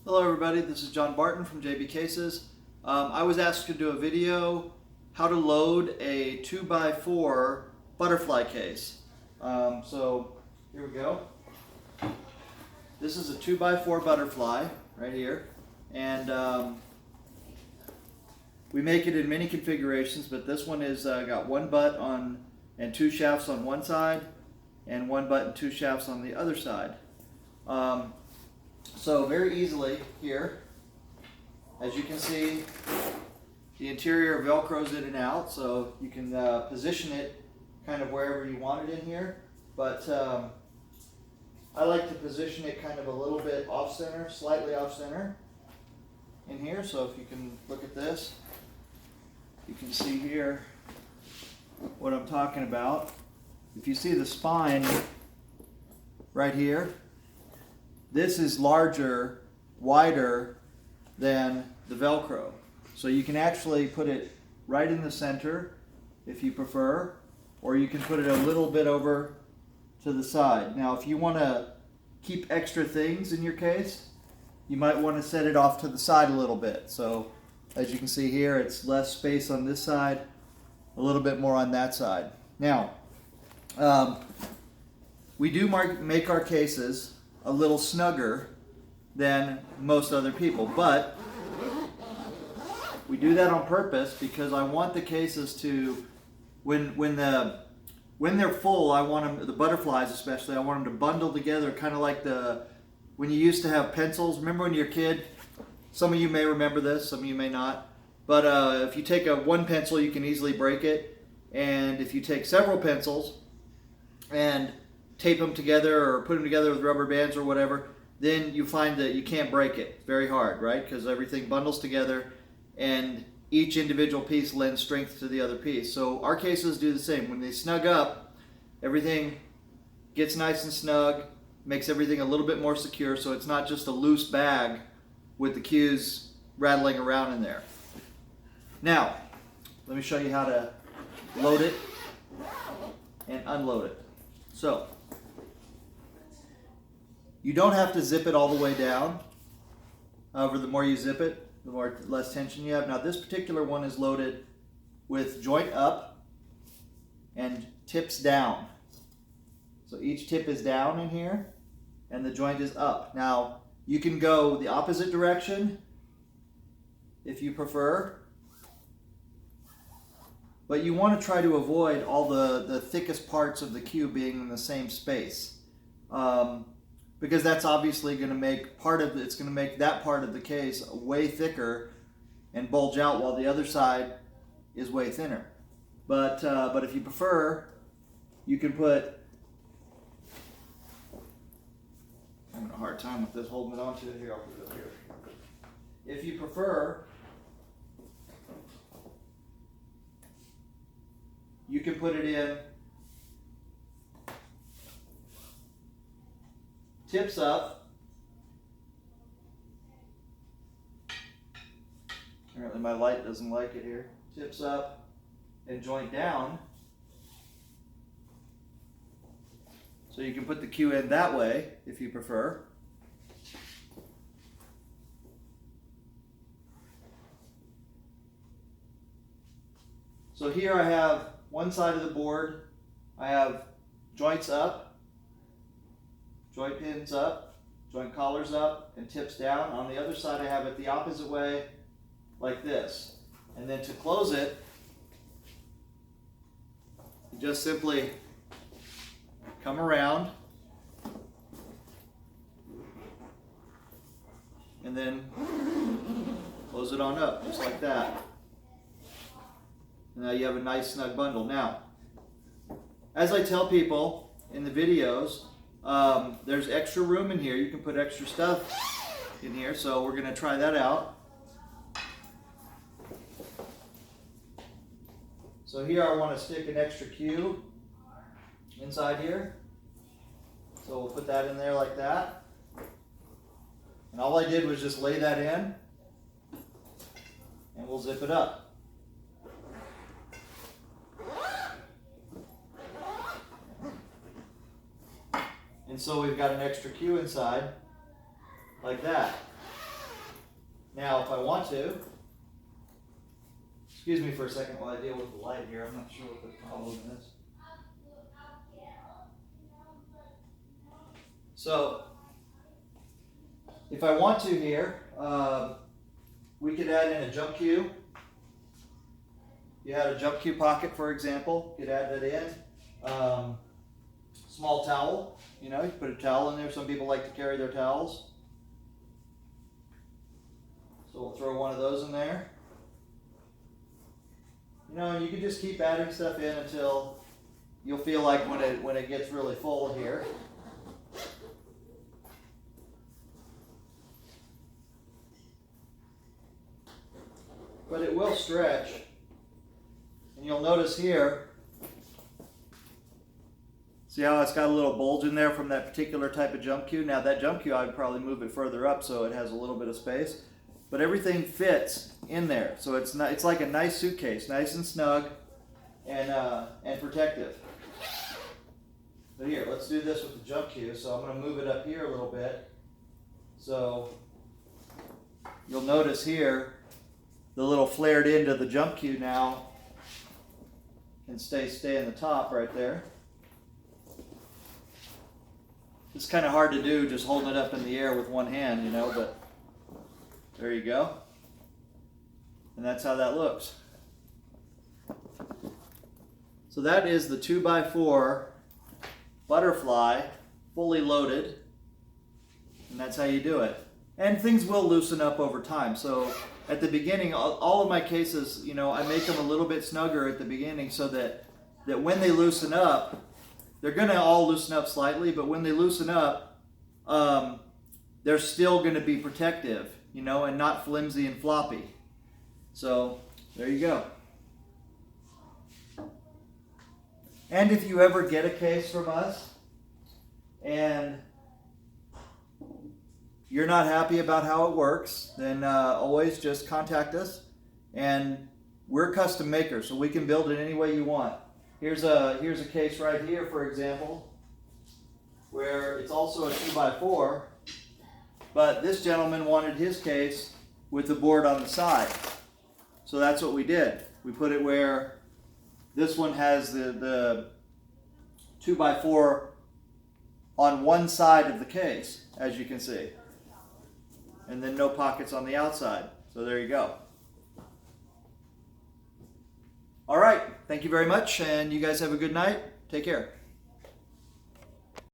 Hello everybody, this is John Barton from JB Cases. I was asked to do a video how to load a 2x4 butterfly case. So here we go. This is a 2x4 butterfly right here, and we make it in many configurations, but this one is got one butt on and two shafts on one side and one butt and two shafts on the other side. So very easily here, as you can see, the interior velcros in and out, so you can position it kind of wherever you want it in here. But I like to position it kind of a little bit off center, slightly off center in here. So if you can look at this, you can see here what I'm talking about. If you see the spine right here, this is larger, wider than the Velcro. So you can actually put it right in the center if you prefer, or you can put it a little bit over to the side. Now if you want to keep extra things in your case, you might want to set it off to the side a little bit. So as you can see here, it's less space on this side, a little bit more on that side. Now, we do make our cases a little snugger than most other people, but we do that on purpose because I want the cases to, when they're full, I want them, the butterflies especially, I want them to bundle together, kind of like when you used to have pencils. Remember when you're a kid? Some of you may remember this, some of you may not. But if you take one pencil, you can easily break it. And if you take several pencils and tape them together or put them together with rubber bands or whatever, then you find that you can't break it. It's very hard, right? Because everything bundles together and each individual piece lends strength to the other piece. So our cases do the same. When they snug up, everything gets nice and snug, makes everything a little bit more secure, so it's not just a loose bag with the cues rattling around in there. Now, let me show you how to load it and unload it. So, you don't have to zip it all the way down. However, the more you zip it, the less tension you have. Now, this particular one is loaded with joint up and tips down. So each tip is down in here and the joint is up. Now, you can go the opposite direction if you prefer, but you want to try to avoid all the thickest parts of the cue being in the same space. Because that's obviously going to make it's going to make that part of the case way thicker and bulge out while the other side is way thinner. But if you prefer, you can put, I'm having a hard time with this, holding it onto it here, I'll put it up here. If you prefer, you can put it in tips up. Apparently my light doesn't like it here. Tips up and joint down. So you can put the cue in that way if you prefer. So here I have one side of the board, I have joints up, joint pins up, joint collars up, and tips down. On the other side I have it the opposite way, like this. And then to close it, you just simply come around and then close it on up, just like that. And now you have a nice snug bundle. Now, as I tell people in the videos, there's extra room in here. You can put extra stuff in here, so we're going to try that out. So here I want to stick an extra cue inside here. So we'll put that in there like that. And all I did was just lay that in, and we'll zip it up. And so we've got an extra cue inside, like that. Now, if I want to, excuse me for a second while I deal with the light here. I'm not sure what the problem is. So, if I want to here, we could add in a jump cue. You had a jump cue pocket, for example. You could add that in. Small towel. You know, you put a towel in there. Some people like to carry their towels. So we'll throw one of those in there. You know, you can just keep adding stuff in until you'll feel like when it gets really full here. But it will stretch. And you'll notice here, see how it's got a little bulge in there from that particular type of jump cue? Now that jump cue, I would probably move it further up so it has a little bit of space. But everything fits in there. So it's like a nice suitcase, nice and snug and protective. But here, let's do this with the jump cue. So I'm going to move it up here a little bit. So you'll notice here, the little flared end of the jump cue now can stay in the top right there. It's kind of hard to do just holding it up in the air with one hand, you know, but there you go. And that's how that looks. So that is the 2x4 butterfly fully loaded. And that's how you do it. And things will loosen up over time. So at the beginning, all of my cases, you know, I make them a little bit snugger at the beginning so that when they loosen up, they're going to all loosen up slightly, but when they loosen up, they're still going to be protective, you know, and not flimsy and floppy. So there you go. And if you ever get a case from us and you're not happy about how it works, then always just contact us. And we're custom makers, so we can build it any way you want. Here's a case right here, for example, where it's also a 2x4, but this gentleman wanted his case with the board on the side. So that's what we did. We put it where this one has the 2x4 on one side of the case, as you can see. And then no pockets on the outside. So there you go. All right. Thank you very much, and you guys have a good night. Take care.